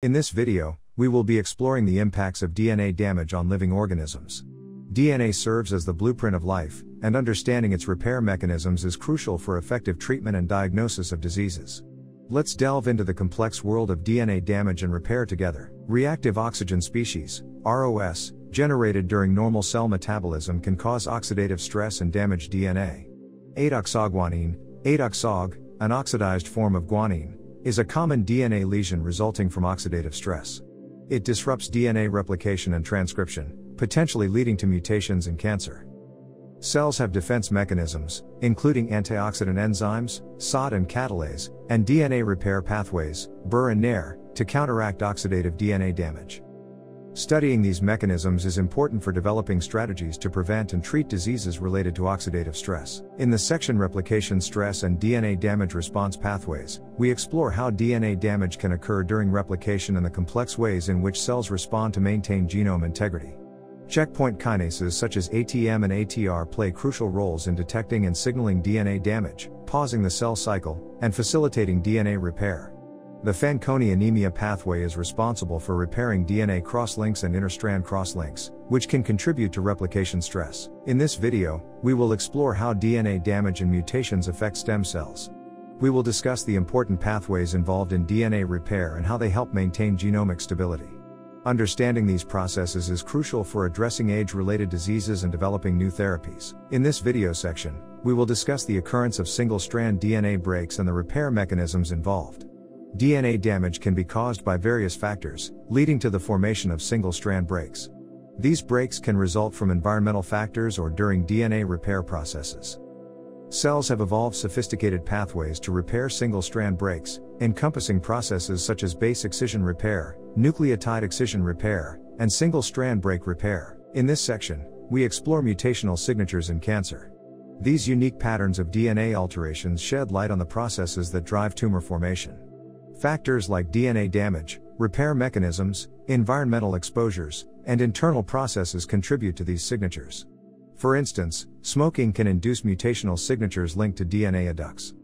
In this video, we will be exploring the impacts of DNA damage on living organisms. DNA serves as the blueprint of life, and understanding its repair mechanisms is crucial for effective treatment and diagnosis of diseases. Let's delve into the complex world of DNA damage and repair together. Reactive oxygen species, ROS, generated during normal cell metabolism can cause oxidative stress and damage DNA. 8-oxoguanine, 8-oxog, an oxidized form of guanine, is a common DNA lesion resulting from oxidative stress. It disrupts DNA replication and transcription, potentially leading to mutations and cancer. Cells have defense mechanisms, including antioxidant enzymes, SOD and catalase, and DNA repair pathways, BR and NER, to counteract oxidative DNA damage. Studying these mechanisms is important for developing strategies to prevent and treat diseases related to oxidative stress. In the section Replication Stress and DNA Damage Response Pathways, we explore how DNA damage can occur during replication and the complex ways in which cells respond to maintain genome integrity. Checkpoint kinases such as ATM and ATR play crucial roles in detecting and signaling DNA damage, pausing the cell cycle, and facilitating DNA repair. The Fanconi anemia pathway is responsible for repairing DNA crosslinks and interstrand crosslinks, which can contribute to replication stress. In this video, we will explore how DNA damage and mutations affect stem cells. We will discuss the important pathways involved in DNA repair and how they help maintain genomic stability. Understanding these processes is crucial for addressing age-related diseases and developing new therapies. In this video section, we will discuss the occurrence of single-strand DNA breaks and the repair mechanisms involved. DNA damage can be caused by various factors, leading to the formation of single-strand breaks. These breaks can result from environmental factors or during DNA repair processes. Cells have evolved sophisticated pathways to repair single-strand breaks, encompassing processes such as base excision repair, nucleotide excision repair, and single-strand break repair. In this section, we explore mutational signatures in cancer. These unique patterns of DNA alterations shed light on the processes that drive tumor formation. Factors like DNA damage, repair mechanisms, environmental exposures, and internal processes contribute to these signatures. For instance, smoking can induce mutational signatures linked to DNA adducts.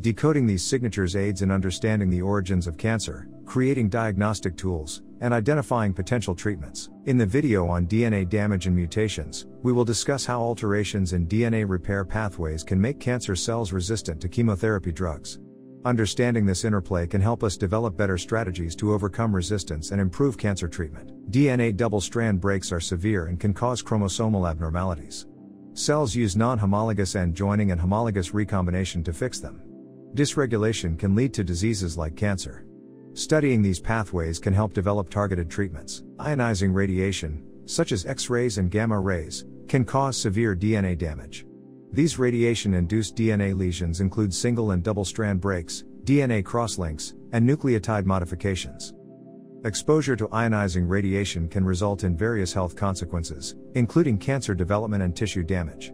Decoding these signatures aids in understanding the origins of cancer, creating diagnostic tools, and identifying potential treatments. In the video on DNA damage and mutations, we will discuss how alterations in DNA repair pathways can make cancer cells resistant to chemotherapy drugs. Understanding this interplay can help us develop better strategies to overcome resistance and improve cancer treatment. DNA double-strand breaks are severe and can cause chromosomal abnormalities. Cells use non-homologous end joining and homologous recombination to fix them. Dysregulation can lead to diseases like cancer. Studying these pathways can help develop targeted treatments. Ionizing radiation, such as X-rays and gamma rays, can cause severe DNA damage. These radiation-induced DNA lesions include single and double-strand breaks, DNA crosslinks, and nucleotide modifications. Exposure to ionizing radiation can result in various health consequences, including cancer development and tissue damage.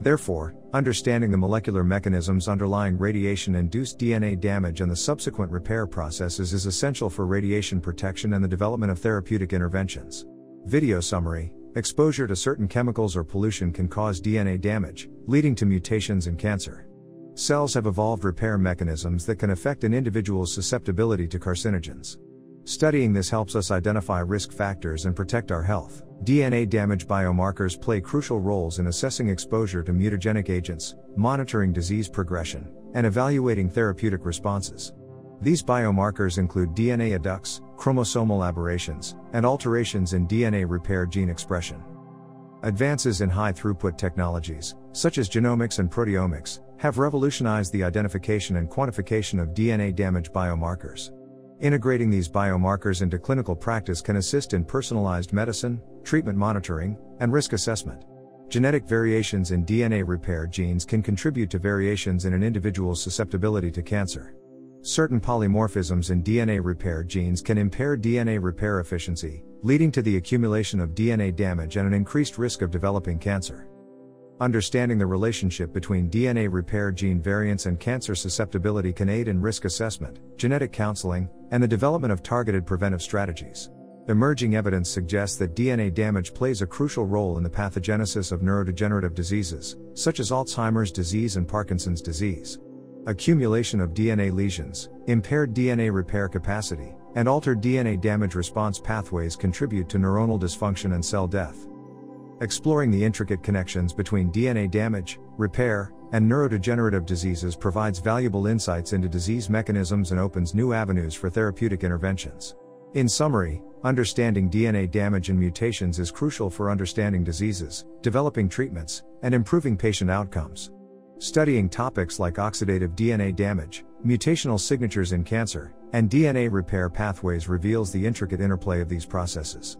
Therefore, understanding the molecular mechanisms underlying radiation-induced DNA damage and the subsequent repair processes is essential for radiation protection and the development of therapeutic interventions. Video summary: exposure to certain chemicals or pollution can cause DNA damage, leading to mutations and cancer. Cells have evolved repair mechanisms that can affect an individual's susceptibility to carcinogens. Studying this helps us identify risk factors and protect our health. DNA damage biomarkers play crucial roles in assessing exposure to mutagenic agents, monitoring disease progression, and evaluating therapeutic responses. These biomarkers include DNA adducts, chromosomal aberrations, and alterations in DNA repair gene expression. Advances in high-throughput technologies, such as genomics and proteomics, have revolutionized the identification and quantification of DNA damage biomarkers. Integrating these biomarkers into clinical practice can assist in personalized medicine, treatment monitoring, and risk assessment. Genetic variations in DNA repair genes can contribute to variations in an individual's susceptibility to cancer. Certain polymorphisms in DNA repair genes can impair DNA repair efficiency, leading to the accumulation of DNA damage and an increased risk of developing cancer. Understanding the relationship between DNA repair gene variants and cancer susceptibility can aid in risk assessment, genetic counseling, and the development of targeted preventive strategies. Emerging evidence suggests that DNA damage plays a crucial role in the pathogenesis of neurodegenerative diseases, such as Alzheimer's disease and Parkinson's disease. Accumulation of DNA lesions, impaired DNA repair capacity, and altered DNA damage response pathways contribute to neuronal dysfunction and cell death. Exploring the intricate connections between DNA damage, repair, and neurodegenerative diseases provides valuable insights into disease mechanisms and opens new avenues for therapeutic interventions. In summary, understanding DNA damage and mutations is crucial for understanding diseases, developing treatments, and improving patient outcomes. Studying topics like oxidative DNA damage, mutational signatures in cancer, and DNA repair pathways reveals the intricate interplay of these processes.